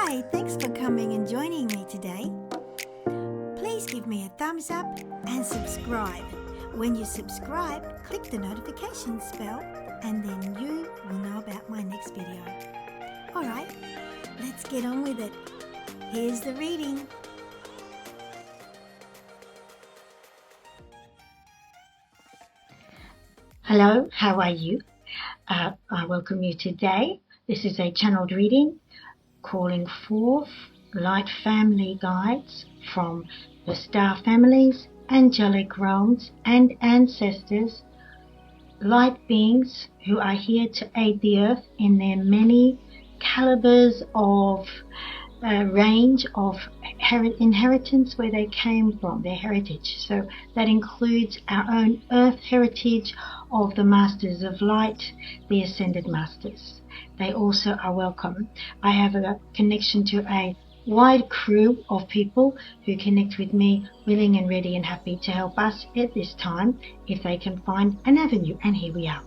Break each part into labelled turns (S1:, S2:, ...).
S1: Hi, thanks for coming and joining me today. Please give me a thumbs up and subscribe. When you subscribe, click the notification bell and then you will know about my next video. Alright, let's get on with it. Here's the reading.
S2: Hello, how are you? I welcome you today. This is a channeled reading calling forth light family guides from the star families, angelic realms and ancestors, light beings who are here to aid the earth in their many calibers of range of inheritance where they came from, their heritage. So that includes our own earth heritage of the Masters of Light, the Ascended Masters. They also are welcome. I have a connection to a wide crew of people who connect with me, willing and ready and happy to help us at this time if they can find an avenue, and here we are.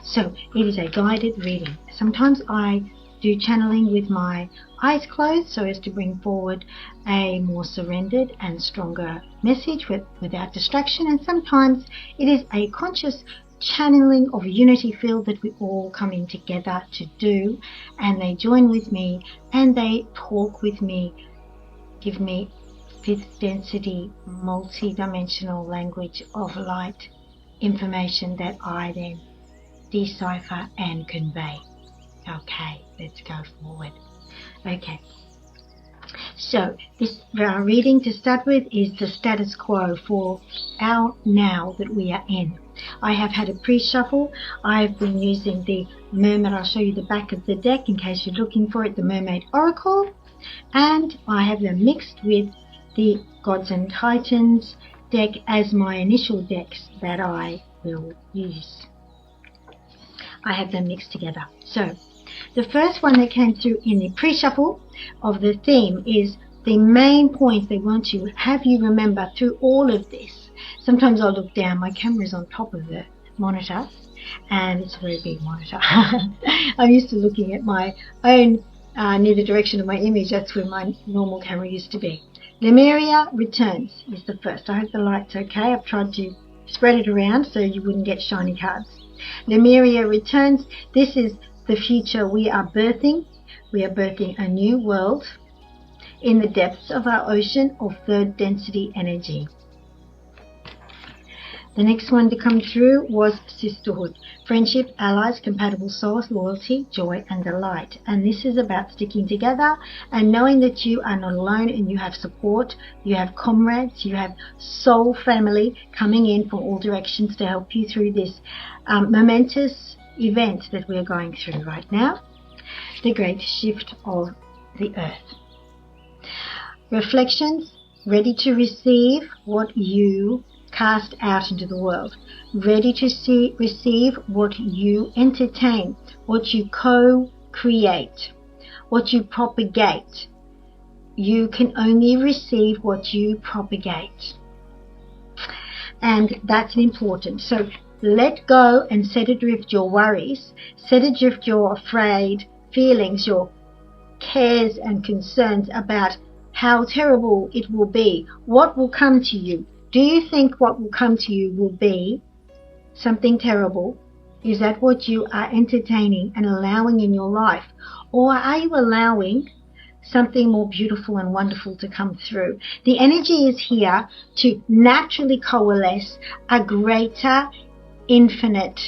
S2: So it is a guided reading. Sometimes I do channeling with my eyes closed so as to bring forward a more surrendered and stronger message without distraction, and sometimes it is a conscious channeling of a unity field that we all come in together to do, and they join with me and they talk with me, give me fifth density multi-dimensional language of light information that I then decipher and convey. Okay, let's go forward. Okay, so this reading to start with is the status quo for our now that we are in. I have had a pre-shuffle. I've been using the Mermaid, I'll show you the back of the deck in case you're looking for it, the Mermaid Oracle, and I have them mixed with the Gods and Titans deck as my initial decks that I will use. I have them mixed together. So the first one that came through in the pre-shuffle of the theme is the main point they want to have you remember through all of this. Sometimes I'll look down, my camera's on top of the monitor and it's a very big monitor. I'm used to looking at my own near the direction of my image. That's where my normal camera used to be. Lemuria Returns is the first. I hope the light's okay. I've tried to spread it around so you wouldn't get shiny cards. Lemuria Returns. This is the future we are birthing. We are birthing a new world in the depths of our ocean of third density energy. The next one to come through was sisterhood, friendship, allies, compatible souls, loyalty, joy and delight. And this is about sticking together and knowing that you are not alone and you have support, you have comrades, you have soul family coming in from all directions to help you through this momentous event that we are going through right now, the great shift of the earth. Reflections, ready to receive what you cast out into the world, ready to receive what you entertain, what you co-create, what you propagate. You can only receive what you propagate, and that's important. So let go and set adrift your worries, set adrift your afraid feelings, your cares and concerns about how terrible it will be, what will come to you. Do you think what will come to you will be something terrible? Is that what you are entertaining and allowing in your life? Or are you allowing something more beautiful and wonderful to come through? The energy is here to naturally coalesce a greater infinite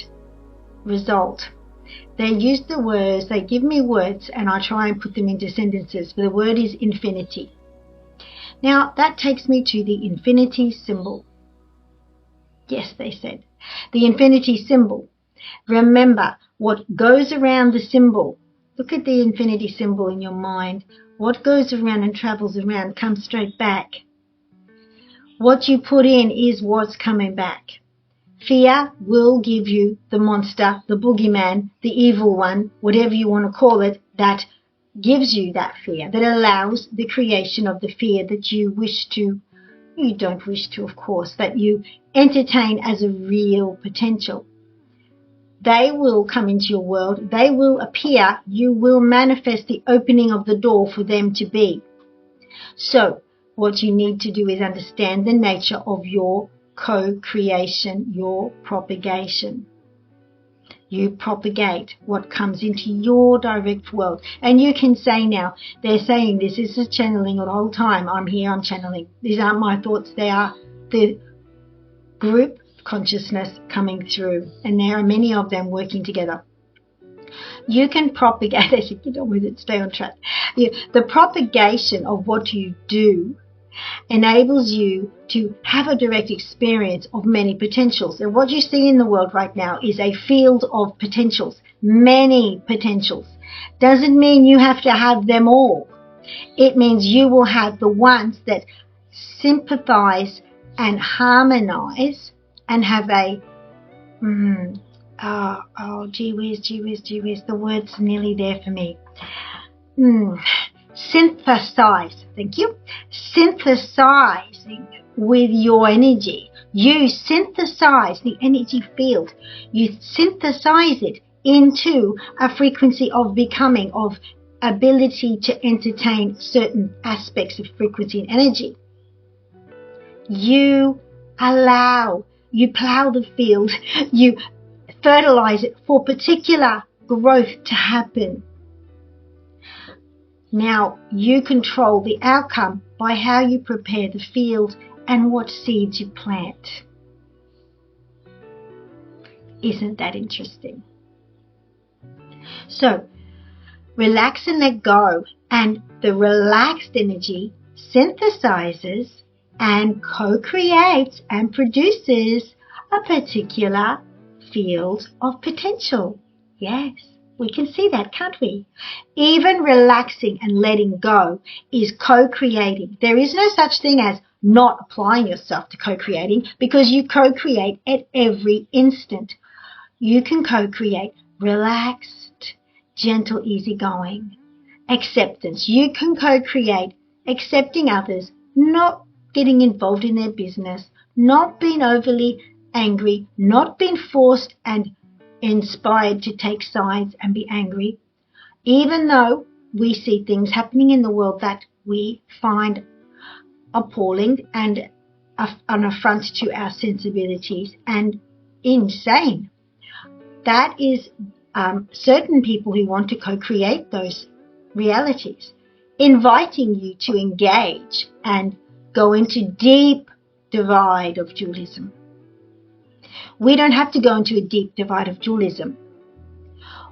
S2: result. They use the words, they give me words and I try and put them into sentences, but the word is infinity. Now that takes me to the infinity symbol. Yes, they said. The infinity symbol. Remember what goes around the symbol. Look at the infinity symbol in your mind. What goes around and travels around comes straight back. What you put in is what's coming back. Fear will give you the monster, the boogeyman, the evil one, whatever you want to call it, that gives you that fear, that allows the creation of the fear that you don't wish to, of course, that you entertain as a real potential. They will come into your world. They will appear. You will manifest the opening of the door for them to be. So what you need to do is understand the nature of your co-creation, your propagation. You propagate what comes into your direct world. And you can say now, they're saying this is a channeling the whole time. I'm here, I'm channeling. These aren't my thoughts. They are the group consciousness coming through. And there are many of them working together. You can propagate, as you get on with it, stay on track. The propagation of what you do enables you to have a direct experience of many potentials. And what you see in the world right now is a field of potentials, many potentials. Doesn't mean you have to have them all. It means you will have the ones that sympathize and harmonize and have a gee whiz, the word's nearly there for me. Synthesize, thank you. Synthesizing with your energy. You synthesize the energy field. You synthesize it into a frequency of becoming, of ability to entertain certain aspects of frequency and energy. You allow, you plow the field, you fertilize it for particular growth to happen. Now, you control the outcome by how you prepare the field and what seeds you plant. Isn't that interesting? So, relax and let go, and the relaxed energy synthesizes and co-creates and produces a particular field of potential. Yes. We can see that, can't we? Even relaxing and letting go is co-creating. There is no such thing as not applying yourself to co-creating, because you co-create at every instant. You can co-create relaxed, gentle, easygoing, acceptance. You can co-create accepting others, not getting involved in their business, not being overly angry, not being forced and inspired to take sides and be angry, even though we see things happening in the world that we find appalling and an affront to our sensibilities and insane. That is certain people who want to co-create those realities, inviting you to engage and go into deep divide of dualism. We don't have to go into a deep divide of dualism.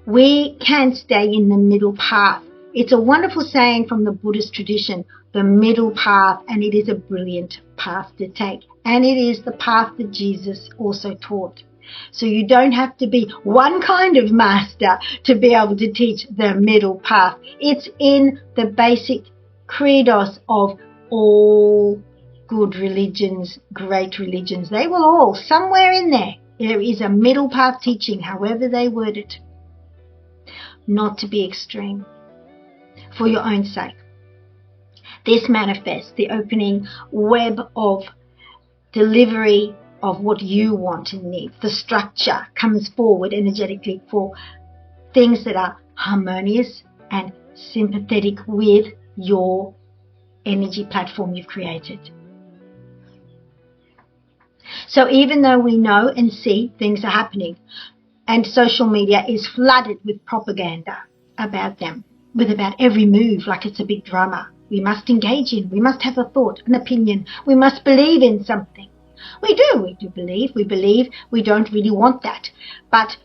S2: We can stay in the middle path. It's a wonderful saying from the Buddhist tradition, the middle path, and it is a brilliant path to take. And it is the path that Jesus also taught. So you don't have to be one kind of master to be able to teach the middle path. It's in the basic credos of all good religions, great religions. They will all, somewhere in there is a middle path teaching, however they word it. Not to be extreme, for your own sake. This manifests the opening web of delivery of what you want and need. The structure comes forward energetically for things that are harmonious and sympathetic with your energy platform you've created. So even though we know and see things are happening, and social media is flooded with propaganda about them, with about every move like it's a big drama. We must engage in, we must have a thought, an opinion, we must believe in something. We do believe, we don't really want that. But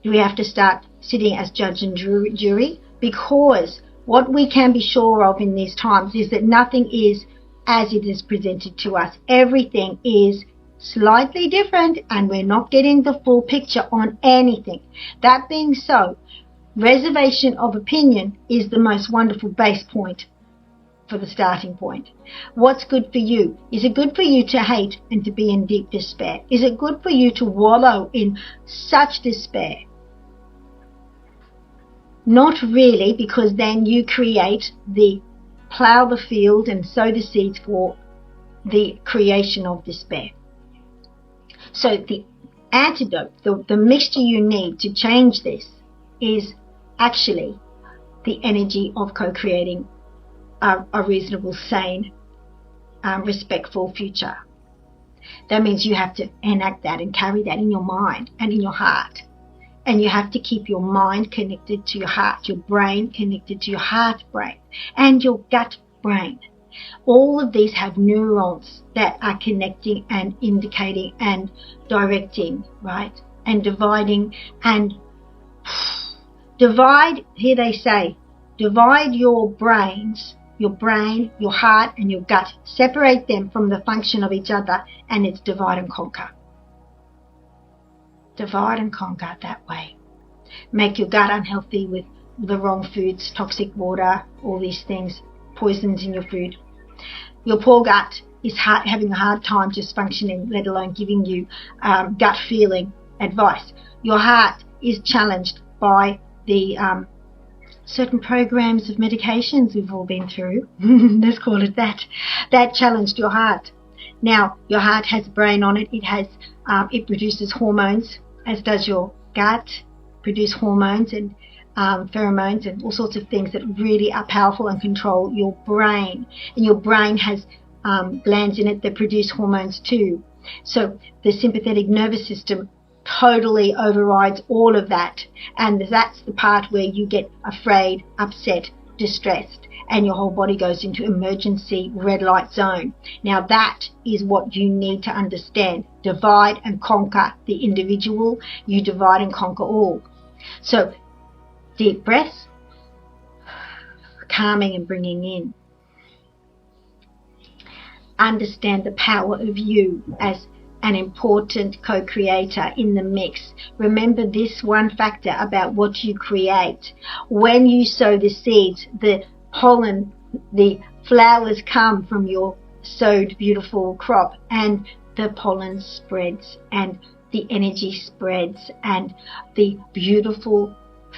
S2: we have to start sitting as judge and jury, because what we can be sure of in these times is that nothing is as it is presented to us. Everything is slightly different, and we're not getting the full picture on anything. That being so, reservation of opinion is the most wonderful base point for the starting point. What's good for you? Is it good for you to hate and to be in deep despair? Is it good for you to wallow in such despair? Not really, because then you plow the field and sow the seeds for the creation of despair. So the antidote, the mixture you need to change this is actually the energy of co-creating a reasonable, sane, respectful future. That means you have to enact that and carry that in your mind and in your heart. And you have to keep your mind connected to your heart, your brain connected to your heart brain, and your gut brain. All of these have neurons that are connecting and indicating and directing, right? And dividing and divide, here they say, divide your brains, your brain, your heart and your gut. Separate them from the function of each other, and it's divide and conquer. Divide and conquer that way. Make your gut unhealthy with the wrong foods, toxic water, all these things, poisons in your food. Your poor gut is having a hard time just functioning, let alone giving you gut feeling advice. Your heart is challenged by the certain programs of medications we've all been through. Let's call it that. That challenged your heart. Now, your heart has a brain on it. It produces hormones, as does your gut, produce hormones and pheromones and all sorts of things that really are powerful and control your brain. And your brain has glands in it that produce hormones too. So the sympathetic nervous system totally overrides all of that. And that's the part where you get afraid, upset, distressed, and your whole body goes into emergency red light zone. Now that is what you need to understand. Divide and conquer the individual. You divide and conquer all. So deep breaths, calming and bringing in. Understand the power of you as an important co-creator in the mix. Remember this one factor about what you create. When you sow the seeds, the pollen, the flowers come from your sowed beautiful crop, and the pollen spreads and the energy spreads and the beautiful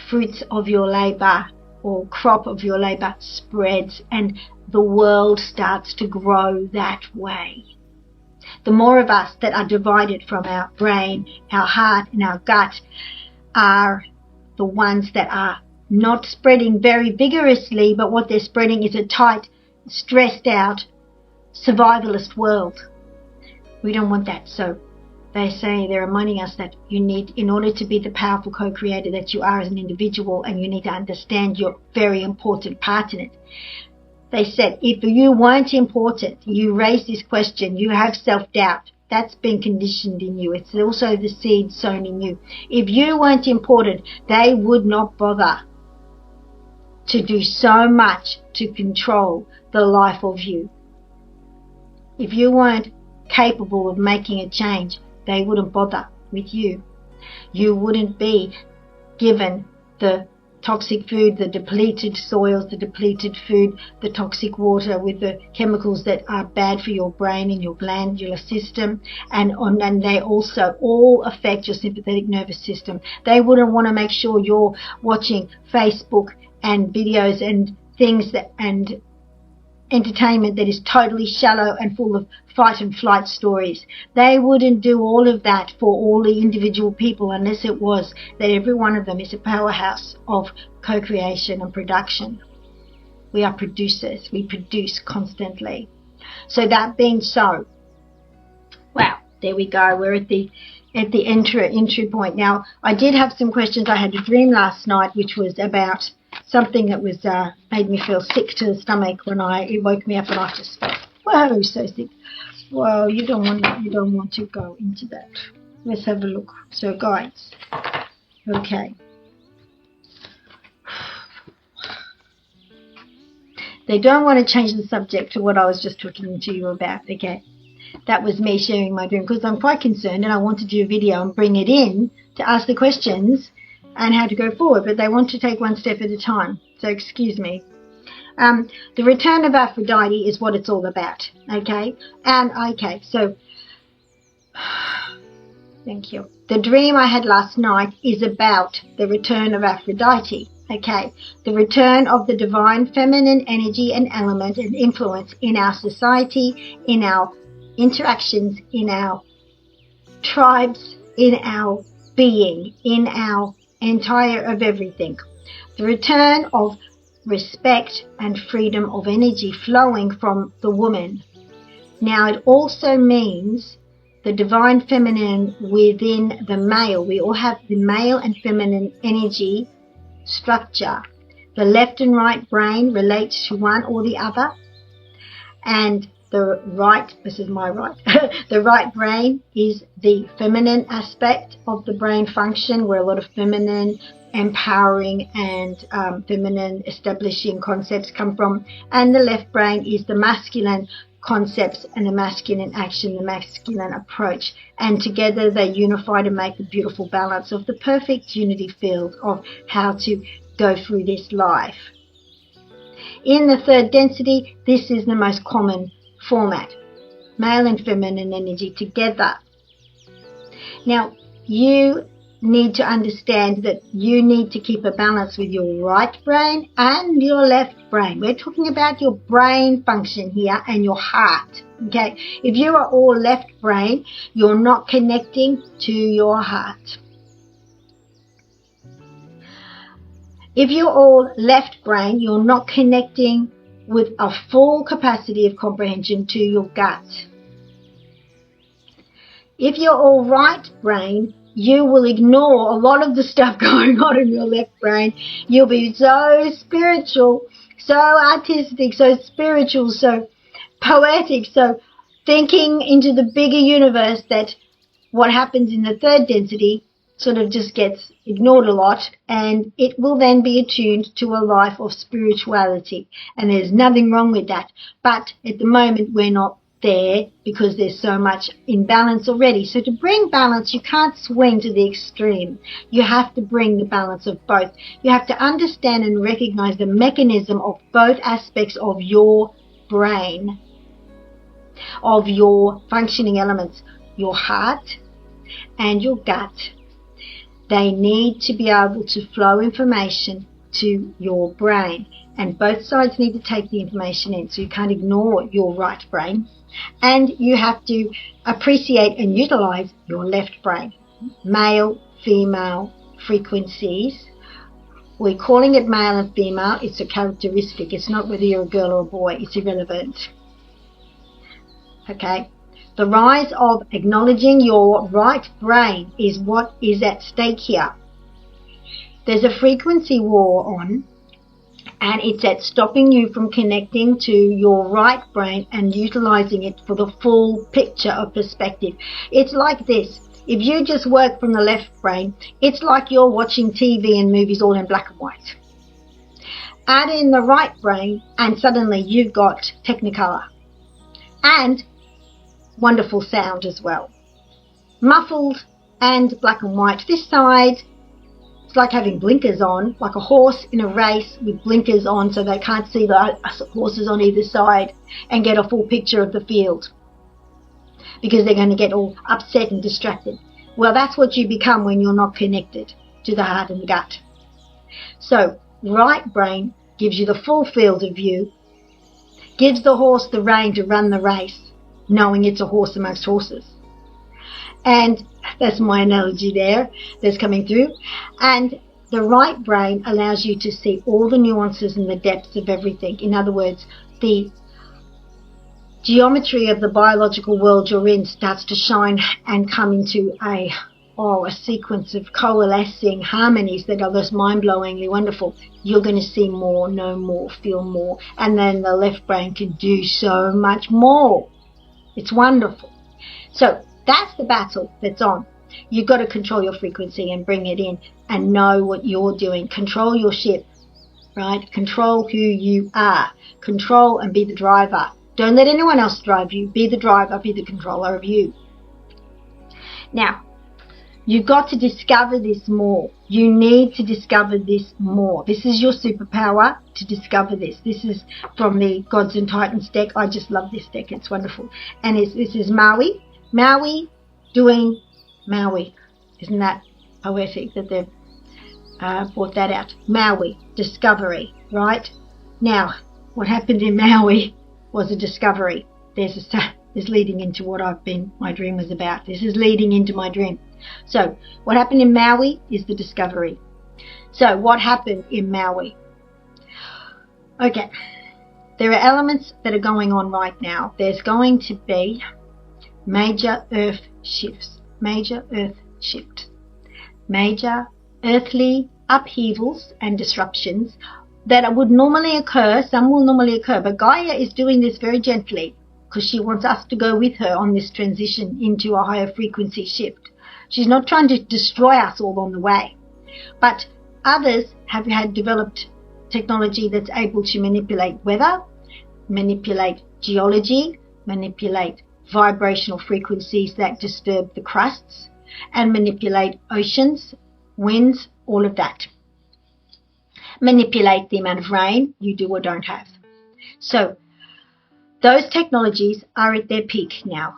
S2: fruits of your labor or crop of your labor spreads, and the world starts to grow that way. The more of us that are divided from our brain, our heart and our gut are the ones that are not spreading very vigorously, but what they're spreading is a tight, stressed out, survivalist world. We don't want that. So they say, they're reminding us that you need, in order to be the powerful co-creator that you are as an individual, and you need to understand your very important part in it. They said, if you weren't important, you raise this question, you have self-doubt. That's been conditioned in you. It's also the seed sown in you. If you weren't important, they would not bother to do so much to control the life of you. If you weren't capable of making a change, they wouldn't bother with you. You wouldn't be given the toxic food, the depleted soils, the depleted food, the toxic water with the chemicals that are bad for your brain and your glandular system, and they also all affect your sympathetic nervous system. They wouldn't want to make sure you're watching Facebook and videos and things that and entertainment that is totally shallow and full of fight and flight stories. They wouldn't do all of that for all the individual people unless it was that every one of them is a powerhouse of co-creation and production. We are producers. We produce constantly. So that being so, wow, there we go. We're at the entry point. Now, I did have some questions. I had a dream last night which was about something that was made me feel sick to the stomach when it woke me up, and I just felt, whoa, so sick. Well, you don't want to go into that. Let's have a look. So, guys, okay. They don't want to change the subject to what I was just talking to you about, okay? That was me sharing my dream because I'm quite concerned and I want to do a video and bring it in to ask the questions and how to go forward, but they want to take one step at a time, so excuse me. The return of Aphrodite is what it's all about, okay? So, thank you. The dream I had last night is about the return of Aphrodite, okay? The return of the divine feminine energy and element and influence in our society, in our interactions, in our tribes, in our being, in our entire of everything. The return of respect and freedom of energy flowing from the woman. Now it also means the divine feminine within the male. We all have the male and feminine energy structure. The left and right brain relates to one or the other, and the right, this is my right, the right brain is the feminine aspect of the brain function, where a lot of feminine empowering and feminine establishing concepts come from, and the left brain is the masculine concepts and the masculine action, the masculine approach, and together they unify to make a beautiful balance of the perfect unity field of how to go through this life. In the third density, this is the most common format, male and feminine energy together. Now, you need to understand that you need to keep a balance with your right brain and your left brain. We're talking about your brain function here and your heart. Okay, if you are all left brain, you're not connecting to your heart. If you're all left brain, you're not connecting with a full capacity of comprehension to your gut. If you're all right brain, you will ignore a lot of the stuff going on in your left brain. You'll be so spiritual, so artistic, so spiritual, so poetic, so thinking into the bigger universe, that what happens in the third density sort of just gets ignored a lot, and it will then be attuned to a life of spirituality. And there's nothing wrong with that. But at the moment, we're not there because there's so much imbalance already. So to bring balance, you can't swing to the extreme. You have to bring the balance of both. You have to understand and recognize the mechanism of both aspects of your brain, of your functioning elements, your heart and your gut. They need to be able to flow information to your brain, and both sides need to take the information in, so you can't ignore your right brain, and you have to appreciate and utilize your left brain. Male, female frequencies. We're calling it male and female. It's a characteristic. It's not whether you're a girl or a boy. It's irrelevant. Okay? The rise of acknowledging your right brain is what is at stake here. There's a frequency war on, and it's at stopping you from connecting to your right brain and utilizing it for the full picture of perspective. It's like this. If you just work from the left brain, it's like you're watching TV and movies all in black and white. Add in the right brain and suddenly you've got Technicolor. And wonderful sound as well. Muffled and black and white. This side, it's like having blinkers on, like a horse in a race with blinkers on so they can't see the horses on either side and get a full picture of the field, because they're going to get all upset and distracted. Well, that's what you become when you're not connected to the heart and the gut. So, right brain gives you the full field of view, gives the horse the rein to run the race, knowing it's a horse amongst horses. And that's my analogy there that's coming through. And the right brain allows you to see all the nuances and the depths of everything. In other words, the geometry of the biological world you're in starts to shine and come into a sequence of coalescing harmonies that are just mind-blowingly wonderful. You're going to see more, know more, feel more, and then the left brain can do so much more. It's wonderful. So that's the battle that's on. You've got to control your frequency and bring it in and know what you're doing. Control your ship, right? Control who you are. Control and be the driver. Don't let anyone else drive you. Be the driver, be the controller of you. Now, you've got to discover this more. You need to discover this more. This is your superpower, to discover this. This is from the Gods and Titans deck. I just love this deck. It's wonderful. And this is Maui. Maui doing Maui. Isn't that poetic that they've brought that out? Maui, discovery, right? Now, what happened in Maui was a discovery. This is leading into what my dream was about. This is leading into my dream. So what happened in Maui is the discovery. So what happened in Maui? Okay, there are elements that are going on right now. There's going to be major earth shifts, major earthly upheavals and disruptions that would normally occur. Some will normally occur, but Gaia is doing this very gently because she wants us to go with her on this transition into a higher frequency shift. She's not trying to destroy us all on the way, but others have had developed technology that's able to manipulate weather, manipulate geology, manipulate vibrational frequencies that disturb the crusts, and manipulate oceans, winds, all of that. Manipulate the amount of rain you do or don't have. So those technologies are at their peak now.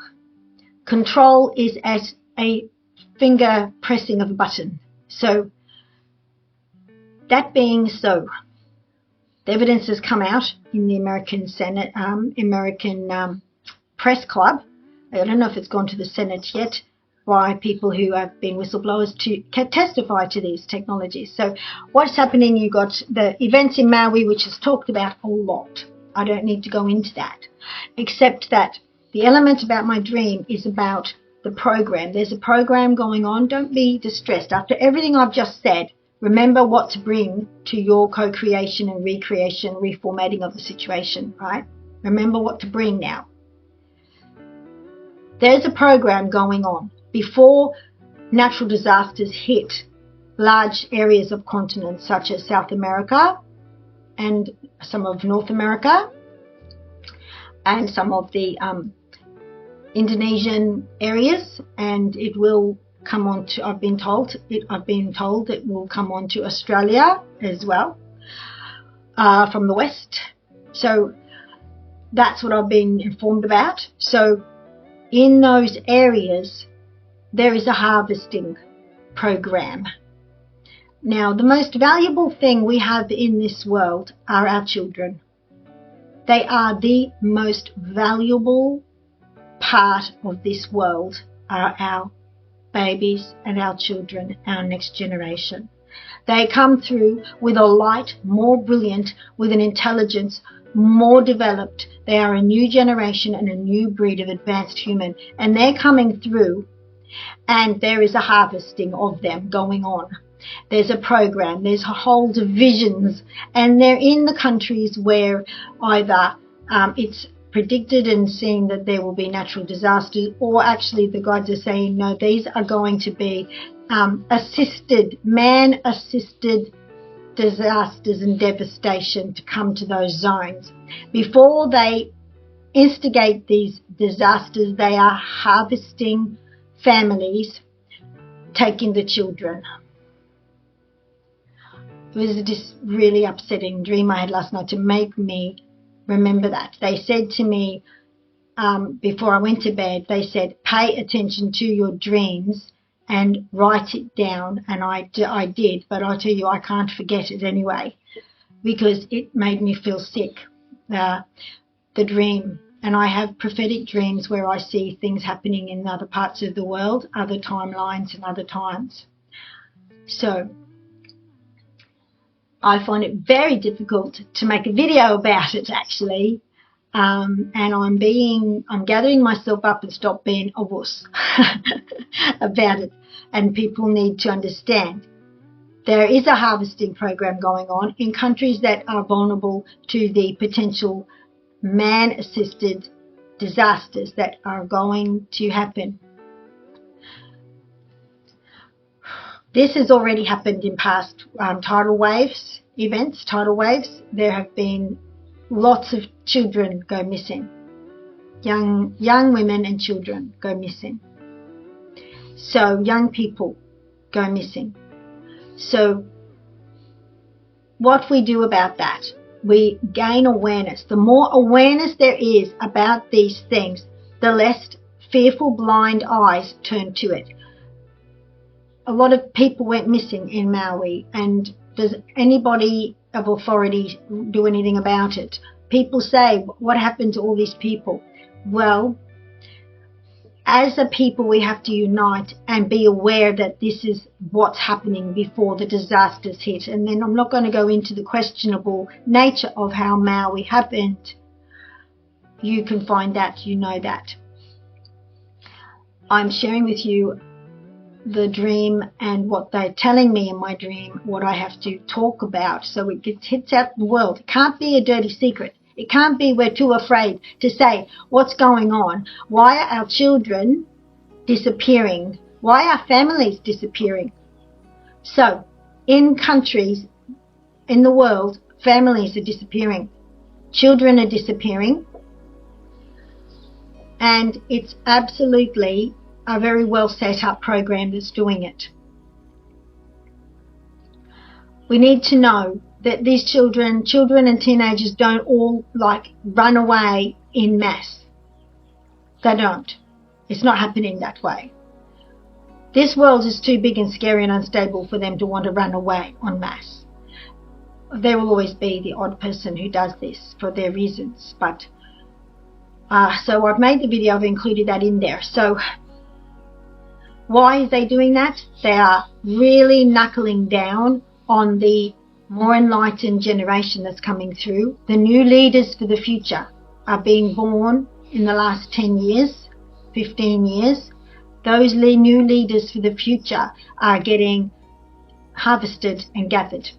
S2: Control is at a finger pressing of a button. So that being so, the evidence has come out in the American Senate, American Press Club. I don't know if it's gone to the Senate yet, by people who have been whistleblowers to testify to these technologies. So what's happening, you got the events in Maui, which is talked about a lot. I don't need to go into that, except that the element about my dream is about the program. There's a program going on. Don't be distressed. After everything I've just said, remember what to bring to your co-creation and recreation, reformatting of the situation, right? Remember what to bring now. There's a program going on. Before natural disasters hit large areas of continents such as South America and some of North America and some of the Indonesian areas, and it will come on to, I've been told it will come on to Australia as well, from the west. So that's what I've been informed about. So in those areas, there is a harvesting program. Now, the most valuable thing we have in this world are our children. They are the most valuable part of this world, are our babies and our children, our next generation. They come through with a light more brilliant, with an intelligence more developed. They are a new generation and a new breed of advanced human, and they're coming through, and there is a harvesting of them going on. There's a program, there's whole divisions, and they're in the countries where either it's predicted and seen that there will be natural disasters, or actually the guides are saying, no, these are going to be man-assisted disasters and devastation to come to those zones. Before they instigate these disasters, they are harvesting families, taking the children. It was this really upsetting dream I had last night to make me remember that. They said to me before I went to bed, they said, pay attention to your dreams and write it down. And I did, but I'll tell you, I can't forget it anyway, because it made me feel sick, the dream. And I have prophetic dreams where I see things happening in other parts of the world, other timelines and other times. So I find it very difficult to make a video about it, actually. And I'm gathering myself up and stop being a wuss about it. And people need to understand there is a harvesting program going on in countries that are vulnerable to the potential man-assisted disasters that are going to happen. This has already happened in past tidal waves. There have been lots of children go missing. Young women and children go missing. So young people go missing. So what we do about that, we gain awareness. The more awareness there is about these things, the less fearful blind eyes turn to it. A lot of people went missing in Maui, and does anybody of authority do anything about it? People say, what happened to all these people? Well, as a people, we have to unite and be aware that this is what's happening before the disasters hit. And then I'm not going to go into the questionable nature of how Maui happened. You can find that, you know that. I'm sharing with you the dream and what they're telling me in my dream, what I have to talk about, so it hits out the world. It can't be a dirty secret. It can't be we're too afraid to say what's going on. Why are our children disappearing? Why are families disappearing? So, in countries in the world, families are disappearing. Children are disappearing. And it's absolutely a very well set up program that's doing it. We need to know that these children and teenagers don't all run away in mass. They don't. It's not happening that way. This world is too big and scary and unstable for them to want to run away en masse. There will always be the odd person who does this for their reasons, but so I've made the video, I've included that in there. So why are they doing that? They are really knuckling down on the more enlightened generation that's coming through. The new leaders for the future are being born in the last 10 years, 15 years. Those new leaders for the future are getting harvested and gathered.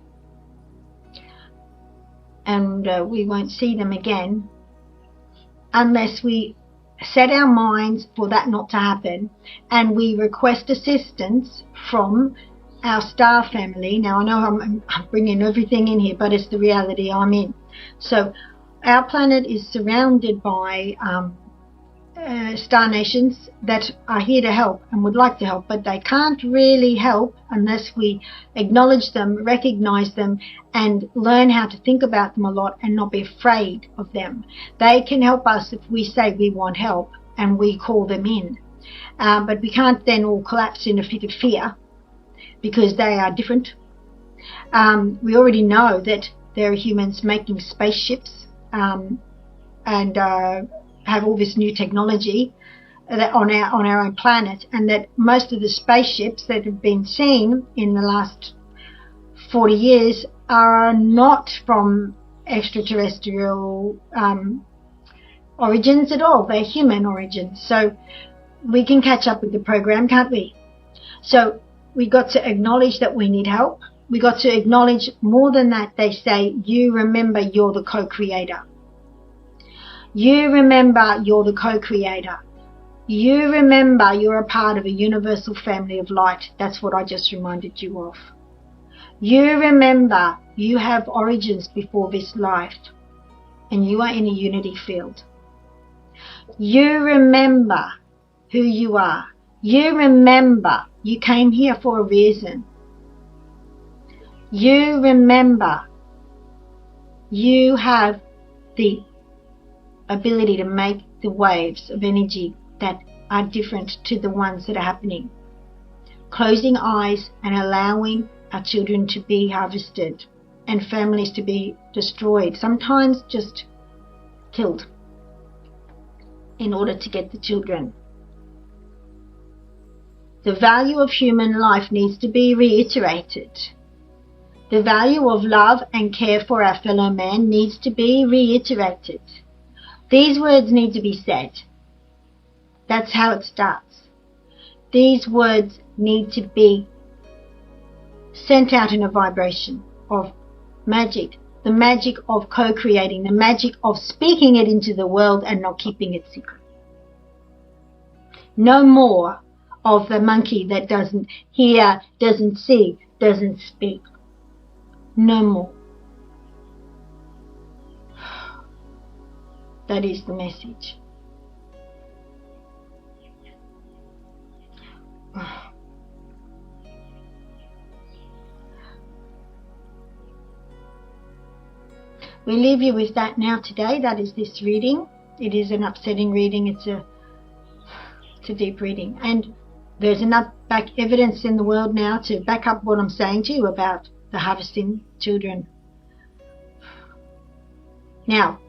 S2: And we won't see them again unless we set our minds for that not to happen, and we request assistance from our star family. Now I know I'm bringing everything in here, but it's the reality I'm in. So our planet is surrounded by star nations that are here to help and would like to help, but they can't really help unless we acknowledge them, recognize them, and learn how to think about them a lot and not be afraid of them. They can help us if we say we want help and we call them in, but we can't then all collapse in a fit of fear because they are different. We already know that there are humans making spaceships and have all this new technology that on our own planet, and that most of the spaceships that have been seen in the last 40 years are not from extraterrestrial origins at all. They're human origins. So we can catch up with the program, can't we? So we got to acknowledge that we need help. We got to acknowledge more than that. They say, you remember you're the co-creator. You remember you're the co-creator. You remember you're a part of a universal family of light. That's what I just reminded you of. You remember you have origins before this life and you are in a unity field. You remember who you are. You remember you came here for a reason. You remember you have the ability to make the waves of energy that are different to the ones that are happening. Closing eyes and allowing our children to be harvested and families to be destroyed, sometimes just killed in order to get the children. The value of human life needs to be reiterated. The value of love and care for our fellow man needs to be reiterated. These words need to be said. That's how it starts. These words need to be sent out in a vibration of magic, the magic of co-creating, the magic of speaking it into the world and not keeping it secret. No more of the monkey that doesn't hear, doesn't see, doesn't speak. No more. That is the message. We leave you with that now today. That is this reading. It is an upsetting reading. It's a deep reading. And there's enough back evidence in the world now to back up what I'm saying to you about the harvesting children. Now,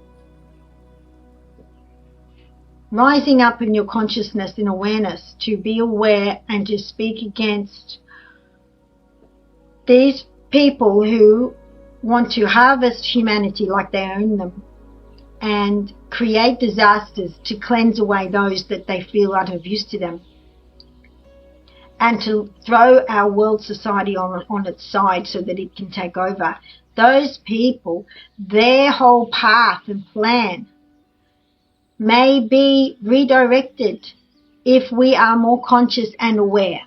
S2: rising up in your consciousness and awareness to be aware and to speak against these people who want to harvest humanity like they own them and create disasters to cleanse away those that they feel are of use to them, and to throw our world society on its side so that it can take over. Those people, their whole path and plan may be redirected if we are more conscious and aware.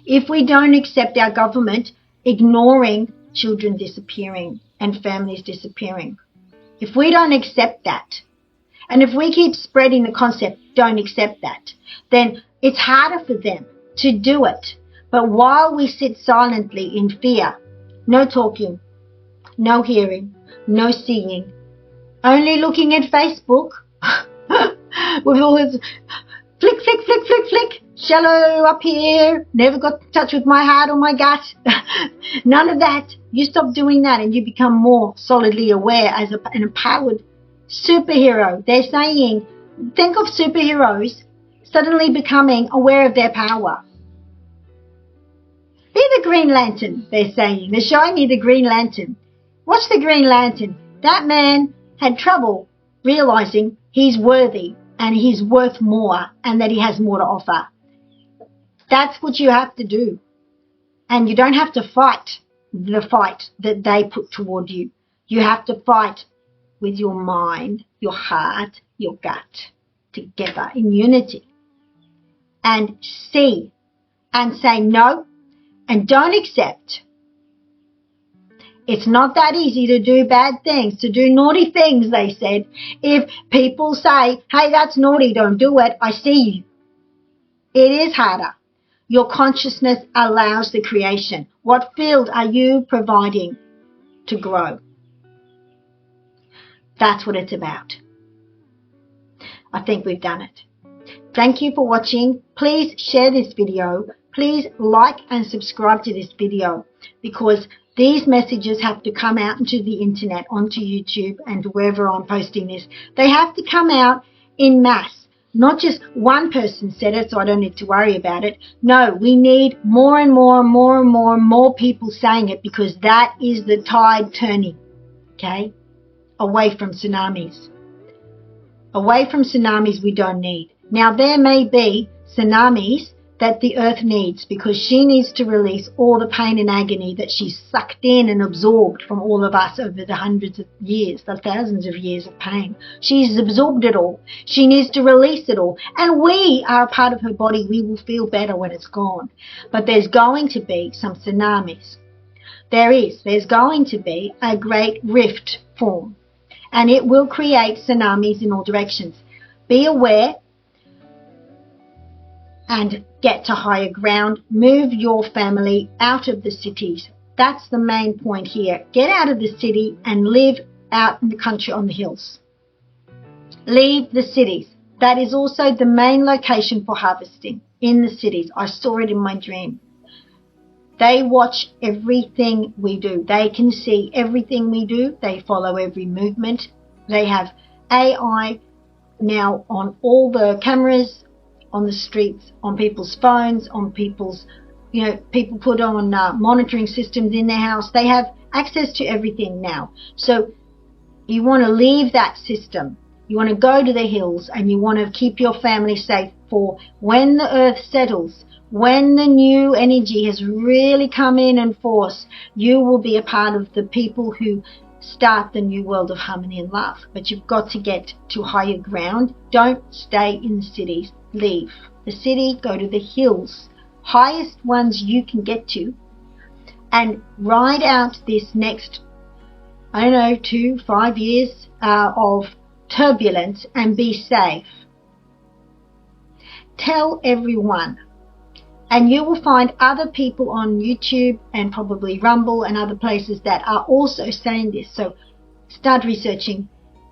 S2: If we don't accept our government ignoring children disappearing and families disappearing, if we don't accept that, and if we keep spreading the concept, don't accept that, then it's harder for them to do it. But while we sit silently in fear, no talking, no hearing, no seeing, only looking at Facebook with all this flick, flick, flick, flick, flick, shallow up here, never got in touch with my heart or my gut. None of that. You stop doing that and you become more solidly aware as an empowered superhero. They're saying, think of superheroes suddenly becoming aware of their power. Be the Green Lantern, they're saying. They're showing me the Green Lantern. Watch the Green Lantern. That man had trouble realizing he's worthy and he's worth more and that he has more to offer. That's what you have to do. And you don't have to fight the fight that they put toward you. You have to fight with your mind, your heart, your gut, together in unity. And see and say no and don't accept. It's not that easy to do bad things, to do naughty things, they said. If people say, hey, that's naughty, don't do it, I see you. It is harder. Your consciousness allows the creation. What field are you providing to grow? That's what it's about. I think we've done it. Thank you for watching. Please share this video. Please like and subscribe to this video, because these messages have to come out into the internet, onto YouTube and wherever I'm posting this. They have to come out in mass. Not just one person said it, so I don't need to worry about it. No, we need more and more and more and more and more people saying it, because that is the tide turning, okay? Away from tsunamis. Away from tsunamis we don't need. Now, there may be tsunamis that the earth needs, because she needs to release all the pain and agony that she's sucked in and absorbed from all of us over the hundreds of years, the thousands of years of pain. She's absorbed it all. She needs to release it all. And we are a part of her body. We will feel better when it's gone. But there's going to be some tsunamis. There's going to be a great rift form. And it will create tsunamis in all directions. Be aware and get to higher ground. Move your family out of the cities. That's the main point here. Get out of the city and live out in the country on the hills. Leave the cities. That is also the main location for harvesting, in the cities. I saw it in my dream. They watch everything we do. They can see everything we do. They follow every movement. They have AI now on all the cameras, on the streets, on people's phones, on people's, people put on monitoring systems in their house. They have access to everything now. So you want to leave that system. You want to go to the hills and you want to keep your family safe for when the earth settles, when the new energy has really come in force. You will be a part of the people who start the new world of harmony and love. But you've got to get to higher ground. Don't stay in the cities. Leave the city, go to the hills, highest ones you can get to, and ride out this next, 2, 5 years of turbulence and be safe. Tell everyone. And you will find other people on YouTube and probably Rumble and other places that are also saying this. So start researching.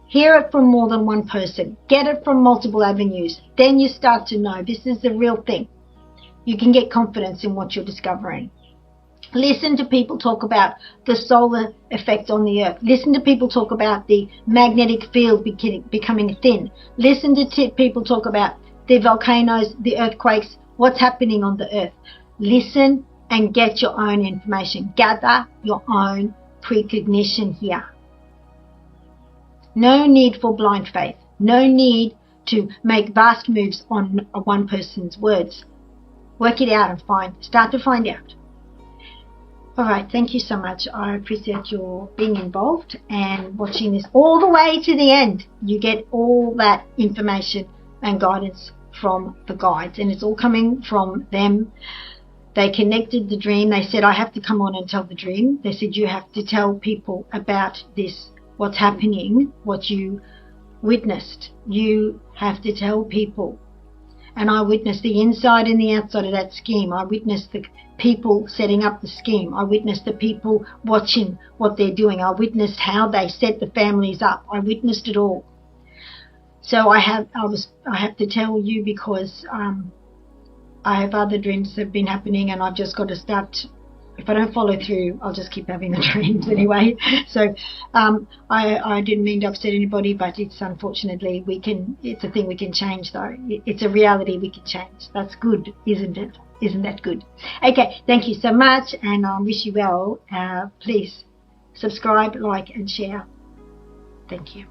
S2: Hear it from more than one person. Get it from multiple avenues. Then you start to know this is the real thing. You can get confidence in what you're discovering. Listen to people talk about the solar effect on the earth. Listen to people talk about the magnetic field becoming thin. Listen to people talk about the volcanoes, the earthquakes, what's happening on the earth. Listen and get your own information. Gather your own precognition here. No need for blind faith. No need to make vast moves on one person's words. Work it out and start to find out. All right, thank you so much. I appreciate your being involved and watching this all the way to the end. You get all that information and guidance from the guides, and it's all coming from them. They connected the dream. They said, I have to come on and tell the dream. They said, you have to tell people about this, what's happening, what you witnessed. You have to tell people. And I witnessed the inside and the outside of that scheme. I witnessed the people setting up the scheme. I witnessed the people watching what they're doing. I witnessed how they set the families up. I witnessed it all. So I have to tell you because I have other dreams that have been happening, and I've just got to start. If I don't follow through, I'll just keep having the dreams anyway. So I didn't mean to upset anybody, but it's unfortunately it's a thing we can change though. It's a reality we can change. That's good, isn't it? Isn't that good? Okay, thank you so much, and I wish you well. Please subscribe, like and share. Thank you.